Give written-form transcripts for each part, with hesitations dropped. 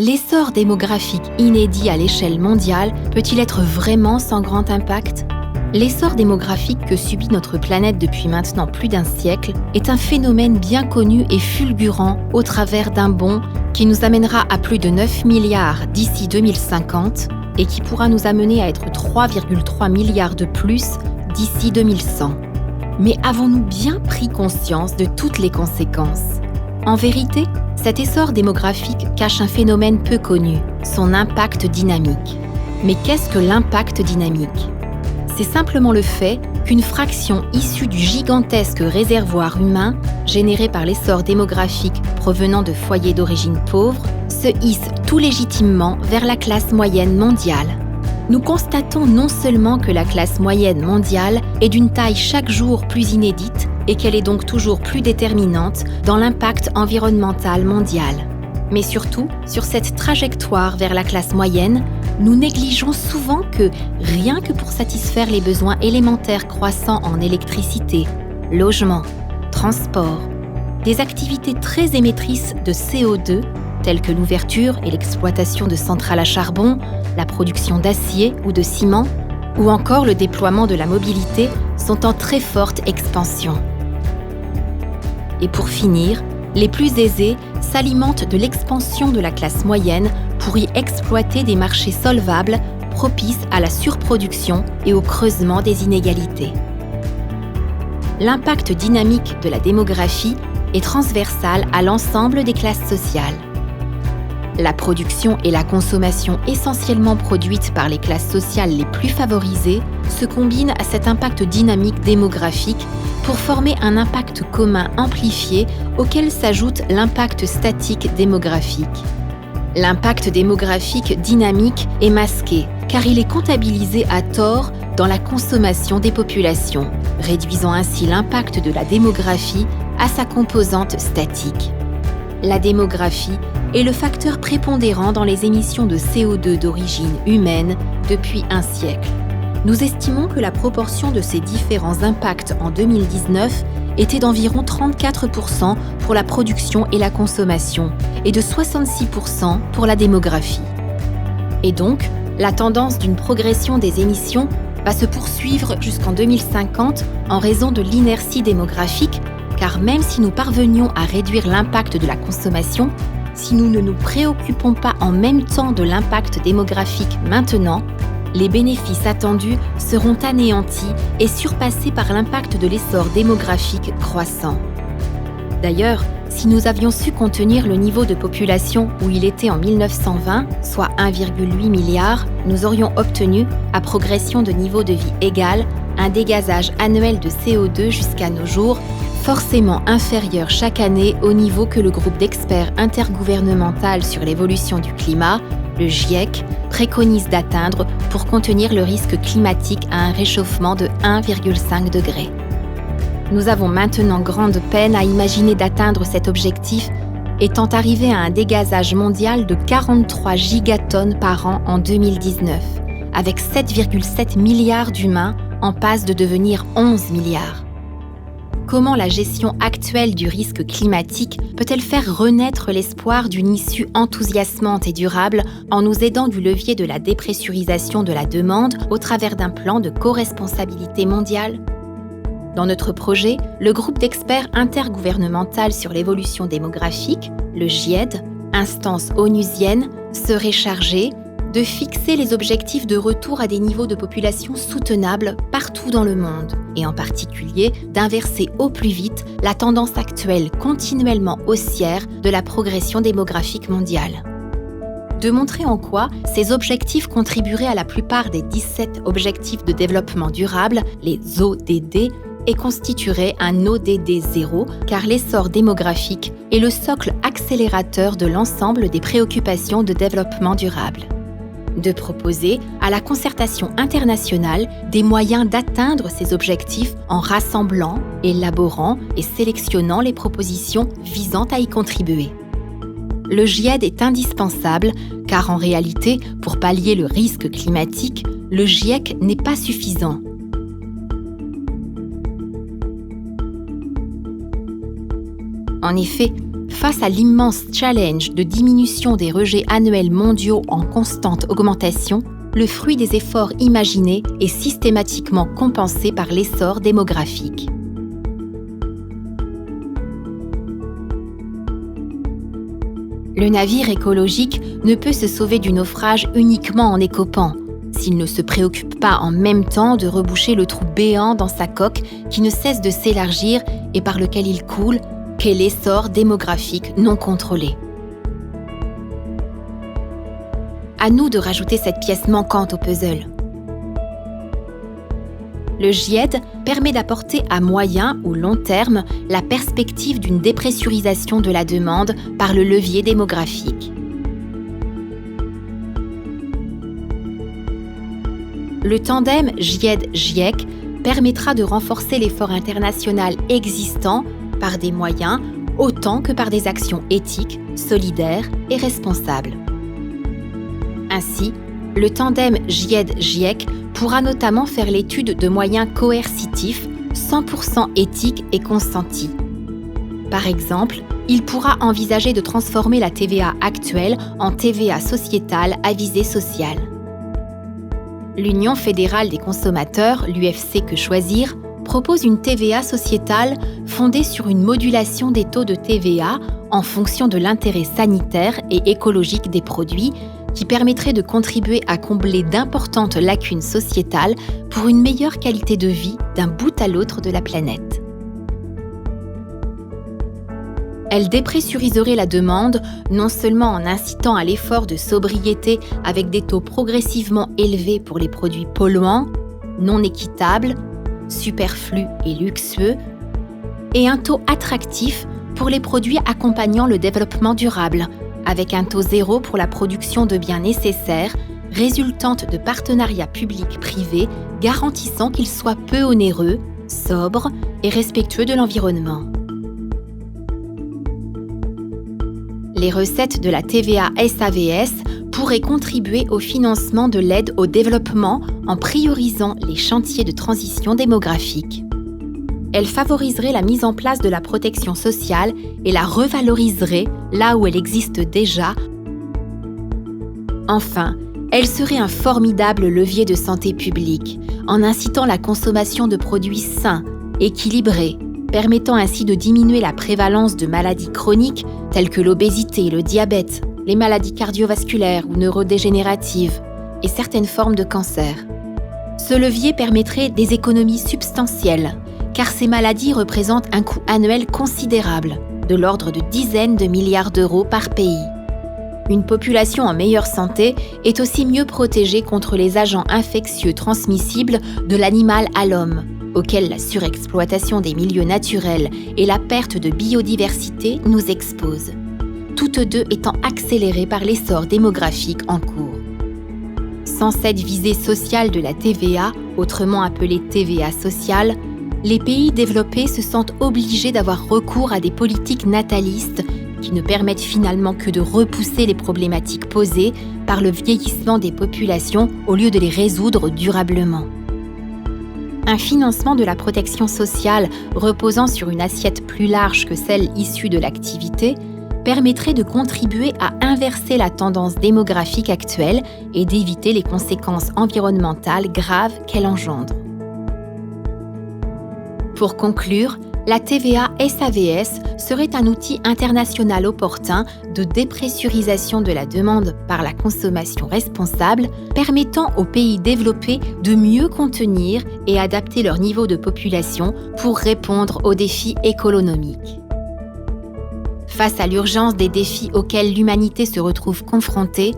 L'essor démographique inédit à l'échelle mondiale peut-il être vraiment sans grand impact ? L'essor démographique que subit notre planète depuis maintenant plus d'un siècle est un phénomène bien connu et fulgurant au travers d'un bond qui nous amènera à plus de 9 milliards d'ici 2050 et qui pourra nous amener à être 3,3 milliards de plus d'ici 2100. Mais avons-nous bien pris conscience de toutes les conséquences ? En vérité, cet essor démographique cache un phénomène peu connu, son impact dynamique. Mais qu'est-ce que l'impact dynamique ? C'est simplement le fait qu'une fraction issue du gigantesque réservoir humain, généré par l'essor démographique provenant de foyers d'origine pauvre, se hisse tout légitimement vers la classe moyenne mondiale. Nous constatons non seulement que la classe moyenne mondiale est d'une taille chaque jour plus inédite et qu'elle est donc toujours plus déterminante dans l'impact environnemental mondial. Mais surtout, sur cette trajectoire vers la classe moyenne, nous négligeons souvent que, rien que pour satisfaire les besoins élémentaires croissants en électricité, logement, transport, des activités très émettrices de CO2, telles que l'ouverture et l'exploitation de centrales à charbon, la production d'acier ou de ciment, ou encore le déploiement de la mobilité, sont en très forte expansion. Et pour finir, les plus aisés s'alimentent de l'expansion de la classe moyenne pour y exploiter des marchés solvables propices à la surproduction et au creusement des inégalités. L'impact dynamique de la démographie est transversal à l'ensemble des classes sociales. La production et la consommation essentiellement produites par les classes sociales les plus favorisées se combinent à cet impact dynamique démographique pour former un impact commun amplifié auquel s'ajoute l'impact statique démographique. L'impact démographique dynamique est masqué car il est comptabilisé à tort dans la consommation des populations, réduisant ainsi l'impact de la démographie à sa composante statique. La démographie est le facteur prépondérant dans les émissions de CO2 d'origine humaine depuis un siècle. Nous estimons que la proportion de ces différents impacts en 2019 était d'environ 34% pour la production et la consommation et de 66% pour la démographie. Et donc, la tendance d'une progression des émissions va se poursuivre jusqu'en 2050 en raison de l'inertie démographique, car même si nous parvenions à réduire l'impact de la consommation, si nous ne nous préoccupons pas en même temps de l'impact démographique maintenant, les bénéfices attendus seront anéantis et surpassés par l'impact de l'essor démographique croissant. D'ailleurs, si nous avions su contenir le niveau de population où il était en 1920, soit 1,8 milliard, nous aurions obtenu, à progression de niveau de vie égal, un dégazage annuel de CO2 jusqu'à nos jours, forcément inférieur chaque année au niveau que le groupe d'experts intergouvernemental sur l'évolution du climat, le GIEC, préconise d'atteindre pour contenir le risque climatique à un réchauffement de 1,5 degré. Nous avons maintenant grande peine à imaginer d'atteindre cet objectif, étant arrivé à un dégazage mondial de 43 gigatonnes par an en 2019, avec 7,7 milliards d'humains en passe de devenir 11 milliards. Comment la gestion actuelle du risque climatique peut-elle faire renaître l'espoir d'une issue enthousiasmante et durable en nous aidant du levier de la dépressurisation de la demande au travers d'un plan de co-responsabilité mondiale ? Dans notre projet, le groupe d'experts intergouvernemental sur l'évolution démographique, le GIED, instance onusienne, serait chargé de fixer les objectifs de retour à des niveaux de population soutenables partout dans le monde, et en particulier d'inverser au plus vite la tendance actuelle continuellement haussière de la progression démographique mondiale. De montrer en quoi ces objectifs contribueraient à la plupart des 17 objectifs de développement durable, les ODD, et constituerait un ODD 0, car l'essor démographique est le socle accélérateur de l'ensemble des préoccupations de développement durable. De proposer à la concertation internationale des moyens d'atteindre ces objectifs en rassemblant, élaborant et sélectionnant les propositions visant à y contribuer. Le GIED est indispensable car en réalité, pour pallier le risque climatique, le GIEC n'est pas suffisant. En effet, Face à l'immense challenge de diminution des rejets annuels mondiaux en constante augmentation, le fruit des efforts imaginés est systématiquement compensé par l'essor démographique. Le navire écologique ne peut se sauver du naufrage uniquement en écopant, s'il ne se préoccupe pas en même temps de reboucher le trou béant dans sa coque qui ne cesse de s'élargir et par lequel il coule, qu'est l'essor démographique non contrôlé. À nous de rajouter cette pièce manquante au puzzle. Le GIED permet d'apporter à moyen ou long terme la perspective d'une dépressurisation de la demande par le levier démographique. Le tandem GIED-GIEC permettra de renforcer l'effort international existant par des moyens autant que par des actions éthiques, solidaires et responsables. Ainsi, le tandem GIED-GIEC pourra notamment faire l'étude de moyens coercitifs 100% éthiques et consentis. Par exemple, il pourra envisager de transformer la TVA actuelle en TVA sociétale à visée sociale. L'Union fédérale des consommateurs, l'UFC Que Choisir, propose une TVA sociétale fondée sur une modulation des taux de TVA en fonction de l'intérêt sanitaire et écologique des produits, qui permettrait de contribuer à combler d'importantes lacunes sociétales pour une meilleure qualité de vie d'un bout à l'autre de la planète. Elle dépressuriserait la demande non seulement en incitant à l'effort de sobriété avec des taux progressivement élevés pour les produits polluants, non équitables, superflus et luxueux, et un taux attractif pour les produits accompagnant le développement durable, avec un taux zéro pour la production de biens nécessaires, résultante de partenariats publics-privés garantissant qu'ils soient peu onéreux, sobres et respectueux de l'environnement. Les recettes de la TVA SAVS pourraient contribuer au financement de l'aide au développement en priorisant les chantiers de transition démographique. Elle favoriserait la mise en place de la protection sociale et la revaloriserait là où elle existe déjà. Enfin, elle serait un formidable levier de santé publique, en incitant la consommation de produits sains, équilibrés, permettant ainsi de diminuer la prévalence de maladies chroniques telles que l'obésité, le diabète, les maladies cardiovasculaires ou neurodégénératives et certaines formes de cancer. Ce levier permettrait des économies substantielles, car ces maladies représentent un coût annuel considérable, de l'ordre de dizaines de milliards d'euros par pays. Une population en meilleure santé est aussi mieux protégée contre les agents infectieux transmissibles de l'animal à l'homme, auxquels la surexploitation des milieux naturels et la perte de biodiversité nous exposent, toutes deux étant accélérées par l'essor démographique en cours. Sans cette visée sociale de la TVA, autrement appelée TVA sociale, les pays développés se sentent obligés d'avoir recours à des politiques natalistes qui ne permettent finalement que de repousser les problématiques posées par le vieillissement des populations au lieu de les résoudre durablement. Un financement de la protection sociale reposant sur une assiette plus large que celle issue de l'activité permettrait de contribuer à inverser la tendance démographique actuelle et d'éviter les conséquences environnementales graves qu'elle engendre. Pour conclure, la TVA SAVS serait un outil international opportun de dépressurisation de la demande par la consommation responsable, permettant aux pays développés de mieux contenir et adapter leur niveau de population pour répondre aux défis économiques. Face à l'urgence des défis auxquels l'humanité se retrouve confrontée,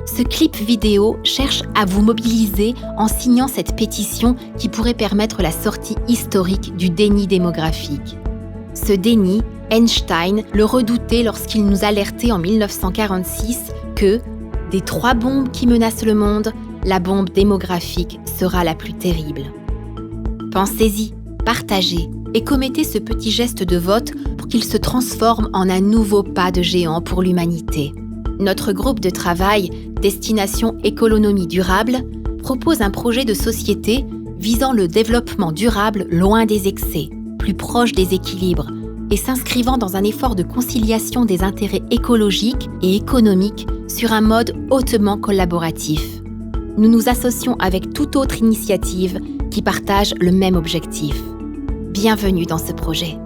ce clip vidéo cherche à vous mobiliser en signant cette pétition qui pourrait permettre la sortie historique du déni démographique. Ce déni, Einstein le redoutait lorsqu'il nous alertait en 1946 que, des 3 bombes qui menacent le monde, la bombe démographique sera la plus terrible. Pensez-y, partagez et commettez ce petit geste de vote pour qu'il se transforme en un nouveau pas de géant pour l'humanité. Notre groupe de travail, Destination Économie Durable, propose un projet de société visant le développement durable loin des excès, plus proche des équilibres, et s'inscrivant dans un effort de conciliation des intérêts écologiques et économiques sur un mode hautement collaboratif. Nous nous associons avec toute autre initiative qui partage le même objectif. Bienvenue dans ce projet.